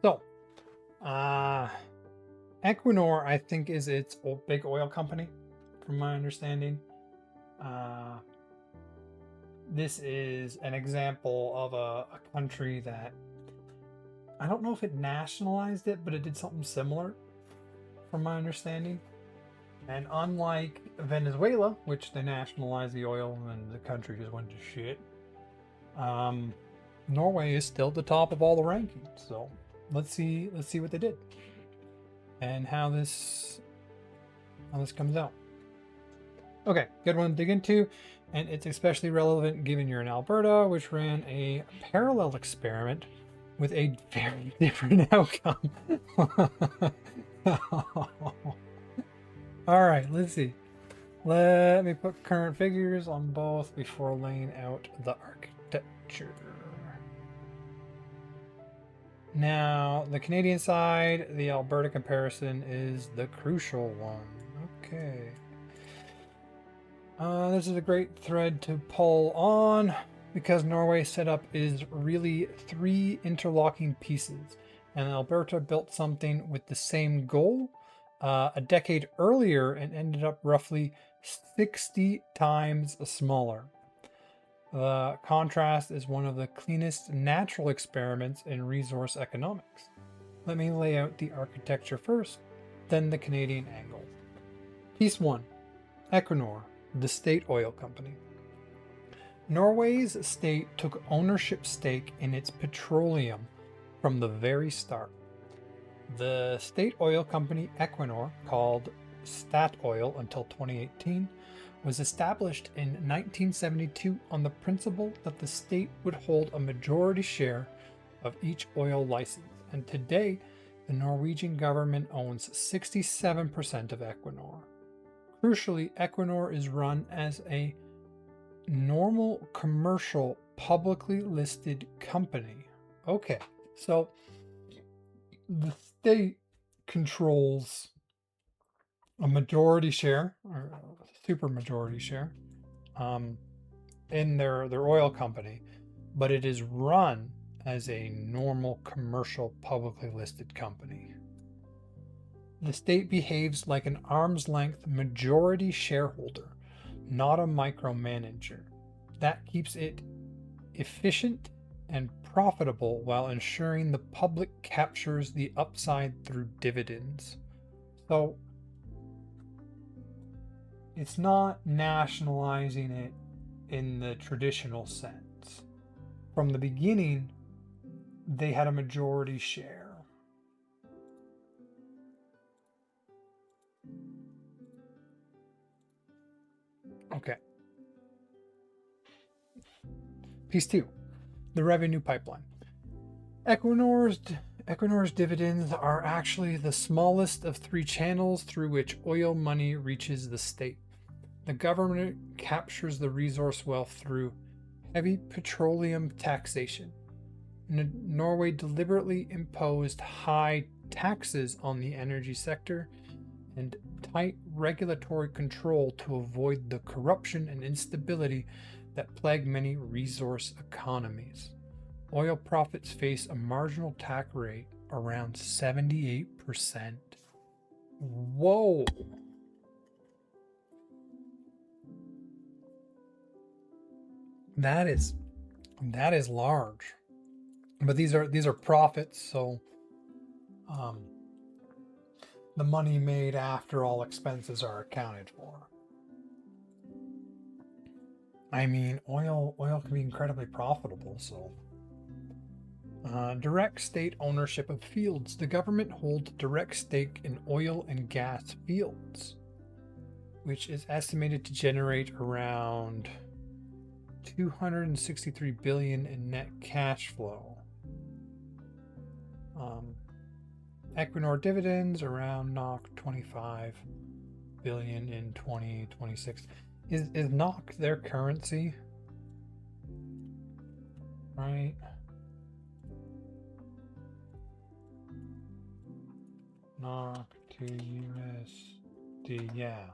So, uh, Equinor, I think, is its big oil company, from my understanding. Uh, this is an example of a country that I don't know if it nationalized it, but it did something similar, from my understanding. And unlike Venezuela, which they nationalized the oil and the country just went to shit, um, Norway is still the top of all the rankings. So let's see what they did and how this comes out. Okay, good one to dig into, and it's especially relevant given you're in Alberta, which ran a parallel experiment with a very different outcome. All right, let's see. Let me put current figures on both before laying out the architecture. Now, the Canadian side, the Alberta comparison is the crucial one. Okay. This is a great thread to pull on because Norway's setup is really 3 interlocking pieces, and Alberta built something with the same goal a decade earlier and ended up roughly 60 times smaller. The contrast is one of the cleanest natural experiments in resource economics. Let me lay out the architecture first, then the Canadian angle. Piece 1. Equinor, the state oil company. Norway's state took ownership stake in its petroleum from the very start. The state oil company Equinor, called Statoil until 2018, was established in 1972 on the principle that the state would hold a majority share of each oil license, and today the Norwegian government owns 67% of Equinor. Crucially, Equinor is run as a normal commercial publicly listed company. Okay, so the state controls a majority share or a super majority share in their oil company, but it is run as a normal commercial publicly listed company. The state behaves like an arm's length majority shareholder, not a micromanager. That keeps it efficient and profitable while ensuring the public captures the upside through dividends. So it's not nationalizing it in the traditional sense. From the beginning, they had a majority share. Okay. Piece 2. The revenue pipeline. Equinor's dividends are actually the smallest of 3 channels through which oil money reaches the state. The government captures the resource wealth through heavy petroleum taxation. Norway deliberately imposed high taxes on the energy sector and tight regulatory control to avoid the corruption and instability that plague many resource economies. Oil profits face a marginal tax rate around 78%. Whoa! That is large. But these are profits, so the money made after all expenses are accounted for. I mean, oil can be incredibly profitable, so. Direct state ownership of fields. The government holds direct stake in oil and gas fields, which is estimated to generate around 263 billion in net cash flow. Equinor dividends around 25 billion in 2026. Is NOK their currency? Right? NOK to USD, yeah.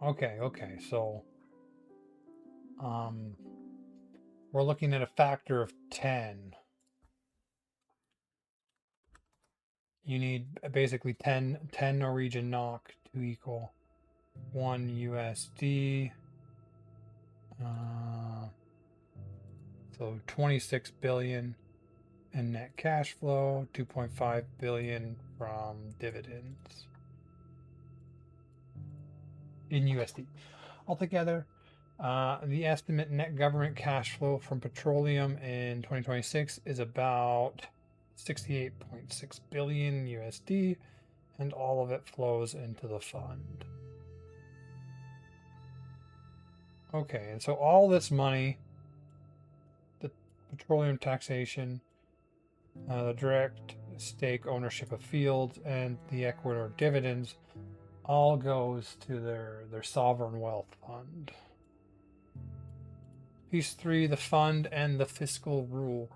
Okay, so we're looking at a factor of 10. you need basically 10 Norwegian NOK to equal 1 USD. So 26 billion in net cash flow, 2.5 billion from dividends in USD. Altogether, the estimate net government cash flow from petroleum in 2026 is about 68.6 billion USD, and all of it flows into the fund. Okay, and so all this money, the petroleum taxation, the direct stake ownership of fields, and the Ecuador dividends all goes to their sovereign wealth fund. Piece 3, the fund and the fiscal rule.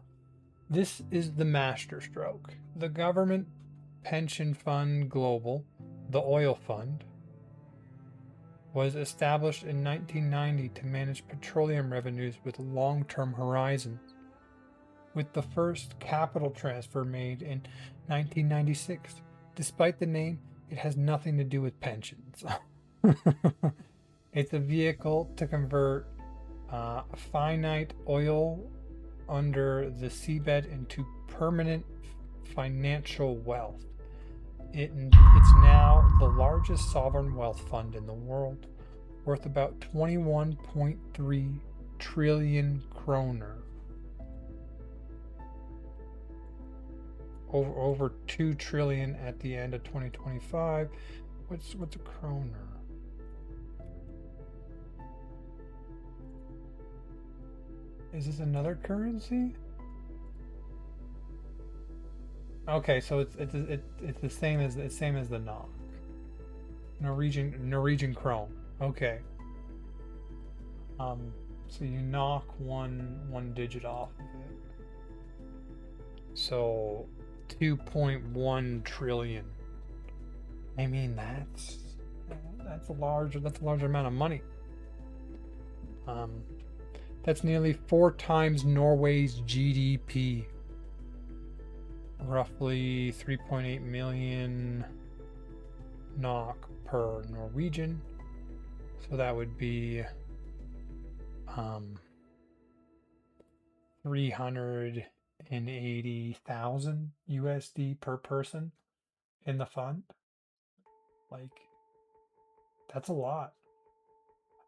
This is the masterstroke. The government pension fund global, the oil fund, was established in 1990 to manage petroleum revenues with long-term horizons, with the first capital transfer made in 1996. Despite the name, it has nothing to do with pensions. It's a vehicle to convert finite oil under the seabed into permanent financial wealth. It's now the largest sovereign wealth fund in the world, worth about 21.3 trillion kroner. Over 2 trillion at the end of 2025. What's a kroner? Is this another currency? Okay, so it's the same as the NOK. Norwegian krone. Okay. So you knock one digit off of it. So 2.1 trillion. I mean, that's a large amount of money. That's nearly 4 times Norway's GDP. Roughly 3.8 million NOK per Norwegian. So that would be 380,000 USD per person in the fund. Like, that's a lot.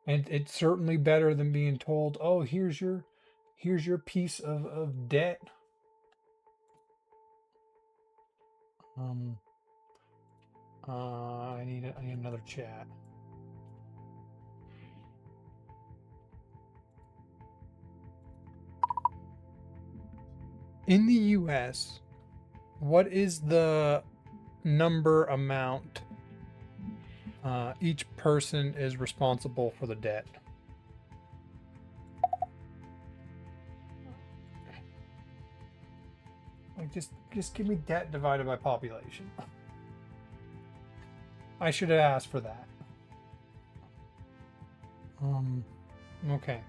And it's certainly better than being told, oh, here's your piece of debt. I need another chat. In the US, what is the number amount each person is responsible for the debt? Like, just give me debt divided by population. I should have asked for that. Okay.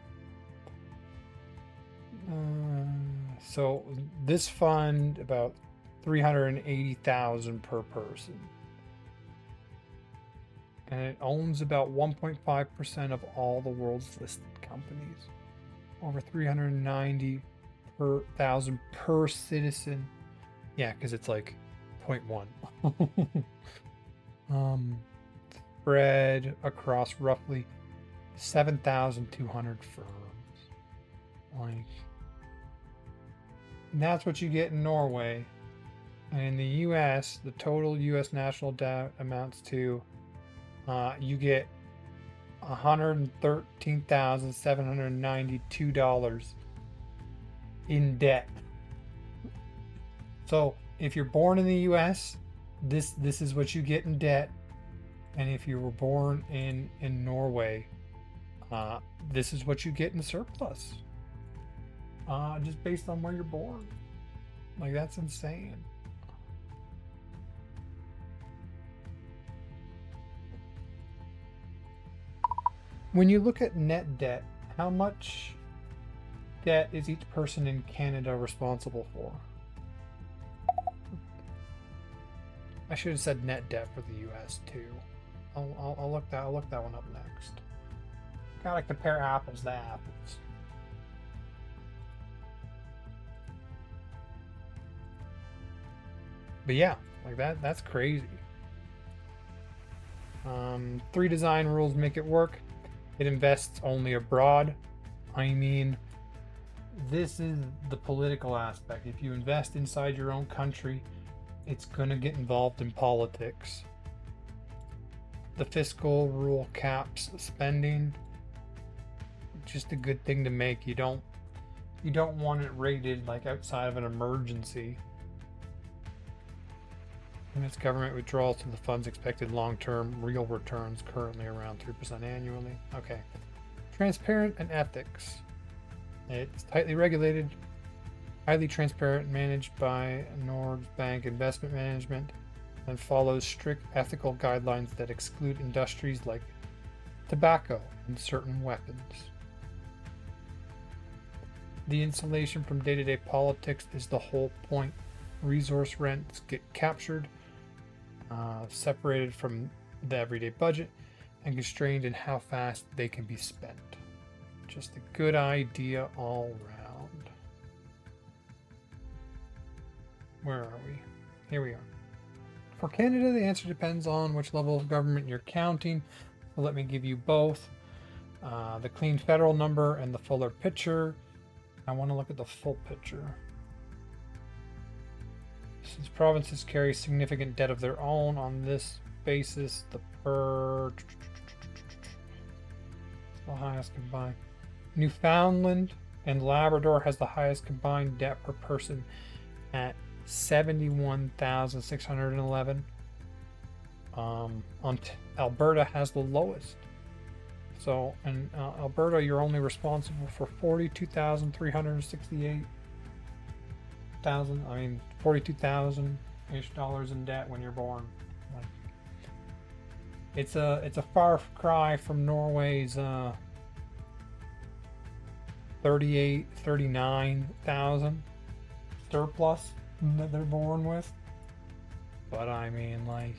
So this fund, about 380,000 per person. And it owns about 1.5% of all the world's listed companies. Over 390,000 per citizen. Yeah, because it's like 0.1. Spread across roughly 7,200 firms. Like, and that's what you get in Norway. And in the US, the total US national debt amounts to you get $113,792 in debt. So if you're born in the US, this is what you get in debt. And if you were born in Norway, this is what you get in surplus. Just based on where you're born. Like, that's insane. When you look at net debt, how much debt is each person in Canada responsible for? I should have said net debt for the U.S. too. I'll look that one up next. Gotta compare apples to apples. But yeah, like that's crazy. 3 design rules make it work. It invests only abroad. I mean, this is the political aspect. If you invest inside your own country, it's going to get involved in politics. The fiscal rule caps spending. Just a good thing to make. You don't want it rated like outside of an emergency. Limits government withdrawals to the fund's expected long-term real returns, currently around 3% annually. Okay. Transparent and ethics. It's tightly regulated, highly transparent, managed by Norway's Bank Investment Management, and follows strict ethical guidelines that exclude industries like tobacco and certain weapons. The insulation from day-to-day politics is the whole point. Resource rents get captured, separated from the everyday budget, and constrained in how fast they can be spent. Just a good idea all round. Where are we? Here we are. For Canada, the answer depends on which level of government you're counting. So let me give you both. The clean federal number and the fuller picture. I want to look at the full picture. Since provinces carry significant debt of their own on this basis, the highest combined. Newfoundland and Labrador has the highest combined debt per person at 71,611. Alberta has the lowest. So in Alberta, you're only responsible for 42,368. 42,000-ish dollars in debt when you're born. Like, it's a far cry from Norway's 39,000 surplus that they're born with. But I mean, like,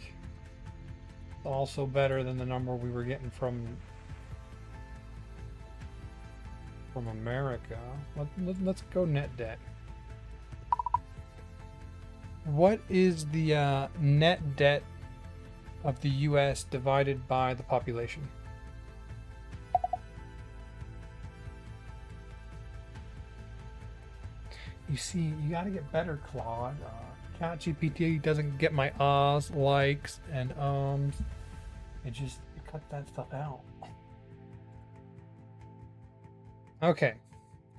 it's also better than the number we were getting from America. Let's go net debt. What is the net debt of the U.S. divided by the population? You see, you gotta get better, Claude. ChatGPT doesn't get my ahs, likes, and ums. It just cut that stuff out. Okay,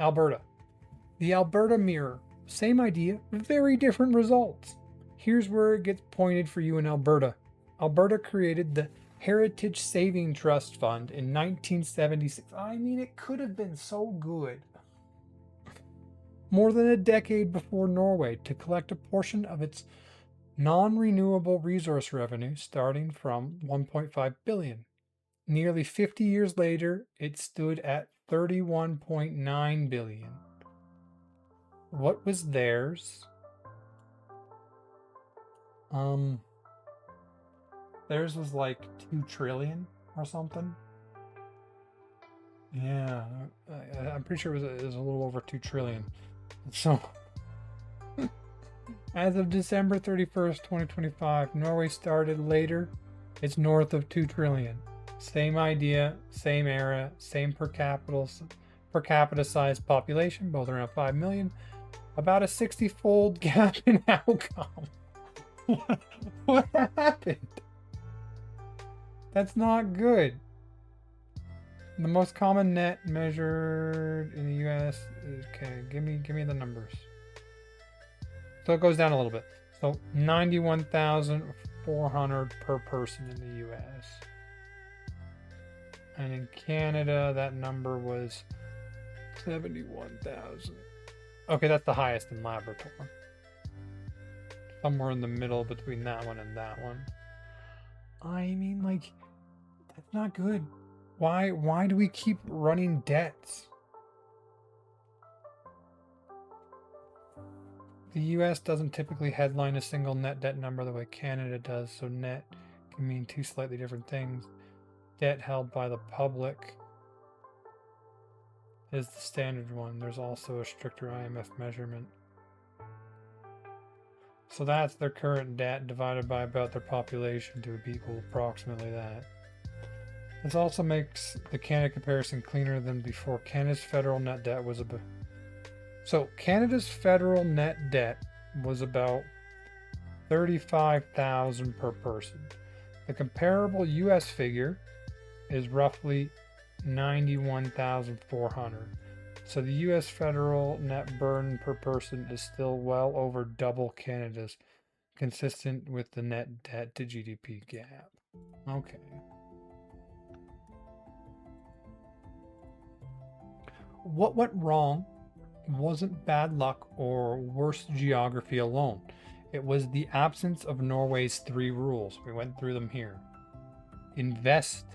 Alberta. The Alberta Mirror. Same idea, very different results. Here's where it gets pointed for you in Alberta. Alberta created the Heritage Saving Trust Fund in 1976. I mean, it could have been so good. More than a decade before Norway, to collect a portion of its non-renewable resource revenue starting from 1.5 billion. Nearly 50 years later, it stood at 31.9 billion. What was theirs? Theirs was like 2 trillion or something. Yeah, I'm pretty sure it was a little over 2 trillion. So, as of December 31st, 2025, Norway started later. It's north of 2 trillion. Same idea, same era, same per capita size population, both around 5 million. About a 60-fold gap in outcome. What happened? That's not good. The most common net measured in the US is, okay, give me the numbers. So it goes down a little bit. So 91,400 per person in the US. And in Canada, that number was 71,000. Okay, that's the highest in Labrador. Somewhere in the middle between that one and that one. I mean, like, that's not good. Why do we keep running debts? The US doesn't typically headline a single net debt number the way Canada does, so net can mean two slightly different things. Debt held by the public is the standard one. There's also a stricter IMF measurement. So that's their current debt divided by about their population to equal approximately that. This also makes the Canada comparison cleaner than before. Canada's federal net debt was about... So Canada's federal net debt was about $35,000 per person. The comparable US figure is roughly $91,400. So the US federal net burden per person is still well over double Canada's, consistent with the net debt to GDP gap. Okay. What went wrong wasn't bad luck or worse geography alone. It was the absence of Norway's 3 rules. We went through them here. Invest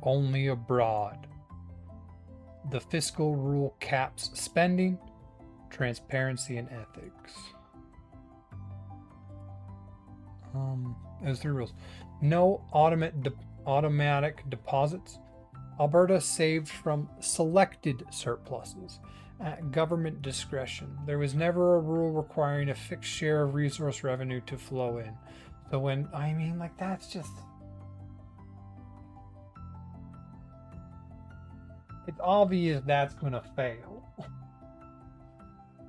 only abroad. The fiscal rule caps spending, transparency, and ethics. There's 3 rules. No automatic deposits. Alberta saved from selected surpluses at government discretion. There was never a rule requiring a fixed share of resource revenue to flow in. So when, I mean, like, that's just... It's obvious that's going to fail.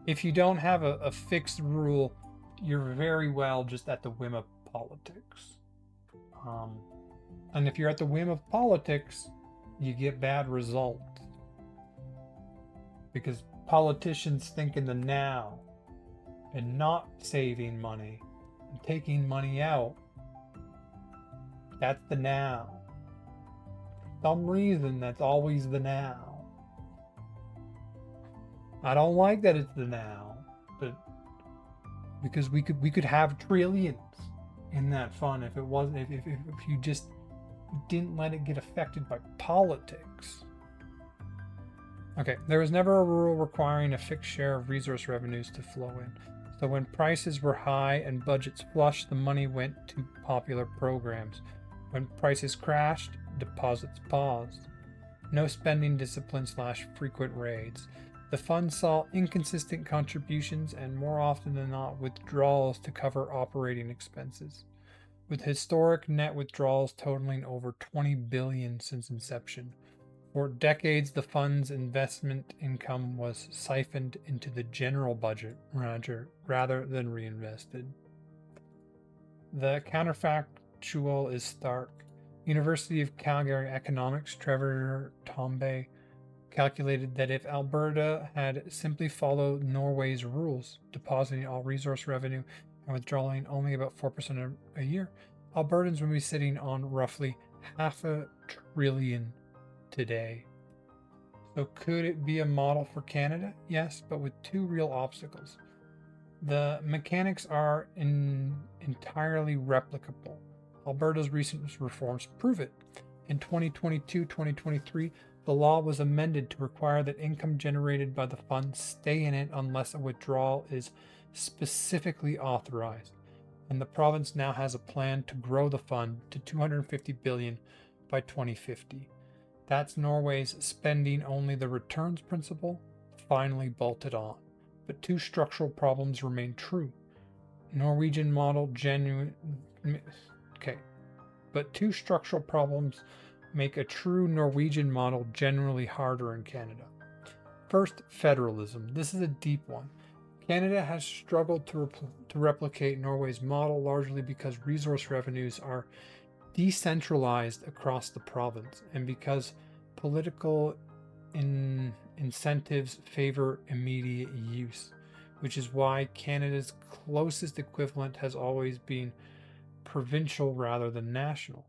If you don't have a fixed rule, you're very well just at the whim of politics. And if you're at the whim of politics, you get bad results. Because politicians think in the now and not saving money and taking money out. That's the now. For some reason, that's always the now. I don't like that it's the now, but because we could have trillions in that fund if it wasn't if you just didn't let it get affected by politics. Okay, there was never a rule requiring a fixed share of resource revenues to flow in. So when prices were high and budgets flush, the money went to popular programs. When prices crashed, deposits paused. No spending discipline / frequent raids. The fund saw inconsistent contributions and more often than not withdrawals to cover operating expenses, with historic net withdrawals totaling over $20 billion since inception. For decades, the fund's investment income was siphoned into the general budget rather than reinvested. The counterfactual is stark. University of Calgary economics Trevor Tombe calculated that if Alberta had simply followed Norway's rules, depositing all resource revenue and withdrawing only about 4% a year, Albertans would be sitting on roughly $500 billion today. So could it be a model for Canada? Yes, but with 2 real obstacles. The mechanics are entirely replicable. Alberta's recent reforms prove it. In 2022-2023, the law was amended to require that income generated by the fund stay in it unless a withdrawal is specifically authorized. And the province now has a plan to grow the fund to $250 billion by 2050. That's Norway's spending only the returns principle finally bolted on. But 2 structural problems remain true. Norwegian model But 2 structural problems make a true Norwegian model generally harder in Canada. First, federalism. This is a deep one. Canada has struggled to replicate Norway's model largely because resource revenues are decentralized across the province and because political incentives favor immediate use, which is why Canada's closest equivalent has always been provincial rather than national.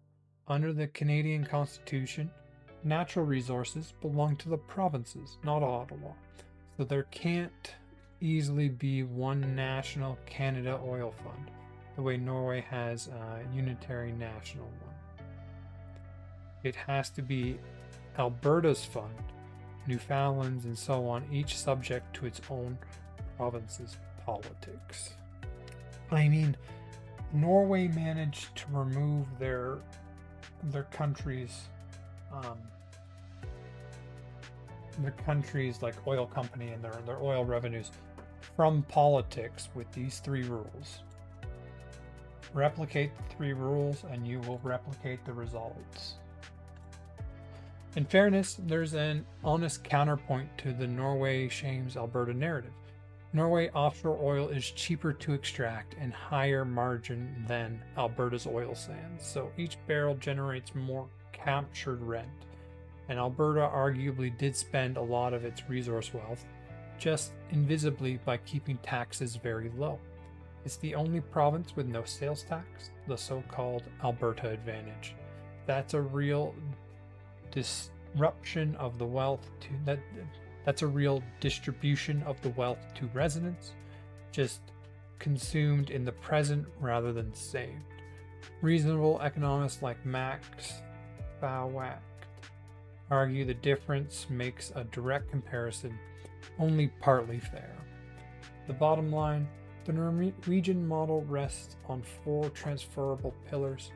Under the Canadian Constitution, natural resources belong to the provinces, not Ottawa. So there can't easily be one national Canada oil fund, the way Norway has a unitary national one. It has to be Alberta's fund, Newfoundland's, and so on, each subject to its own province's politics. I mean, Norway managed to remove their country's like oil company and their oil revenues from politics with these 3 rules. Replicate the 3 rules and you will replicate the results. In fairness, there's an honest counterpoint to the Norway shames Alberta narrative. Norway offshore oil is cheaper to extract and higher margin than Alberta's oil sands, so each barrel generates more captured rent. And Alberta arguably did spend a lot of its resource wealth just invisibly by keeping taxes very low. It's the only province with no sales tax, the so-called Alberta advantage. That's a real disruption of the wealth to that's a real distribution of the wealth to residents, just consumed in the present rather than saved. Reasonable economists like Max Bauwacht argue the difference makes a direct comparison only partly fair. The bottom line, the Norwegian model rests on 4 transferable pillars: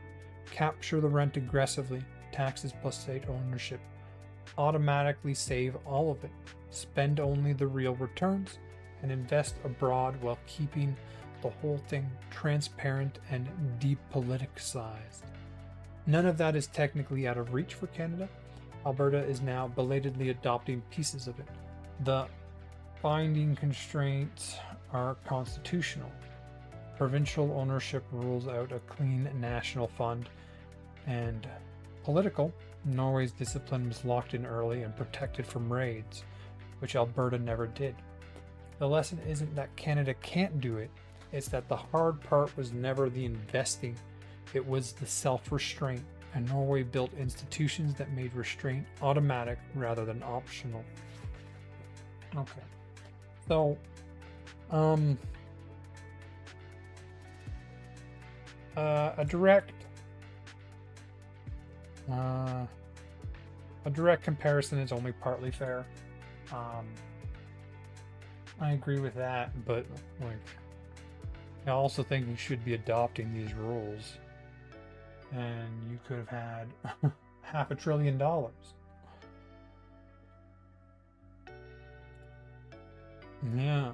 capture the rent aggressively, taxes plus state ownership, automatically save all of it, spend only the real returns, and invest abroad while keeping the whole thing transparent and depoliticized. None of that is technically out of reach for Canada. Alberta is now belatedly adopting pieces of it. The binding constraints are constitutional. Provincial ownership rules out a clean national fund, and political, Norway's discipline was locked in early and protected from raids, which Alberta never did. The lesson isn't that Canada can't do it, it's that the hard part was never the investing, it was the self-restraint, and Norway built institutions that made restraint automatic rather than optional. Okay, so a direct comparison is only partly fair. I agree with that, but like, I also think you should be adopting these rules, and you could have had $500 billion. Yeah.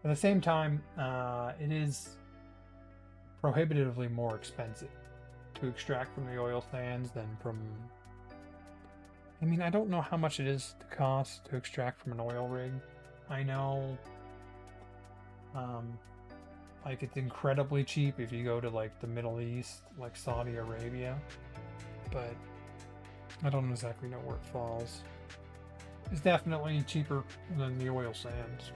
At the same time, it is prohibitively more expensive to extract from the oil sands than from... I mean, I don't know how much it is to cost to extract from an oil rig. I know, like, it's incredibly cheap if you go to, like, the Middle East, like Saudi Arabia, but I don't exactly know where it falls. It's definitely cheaper than the oil sands.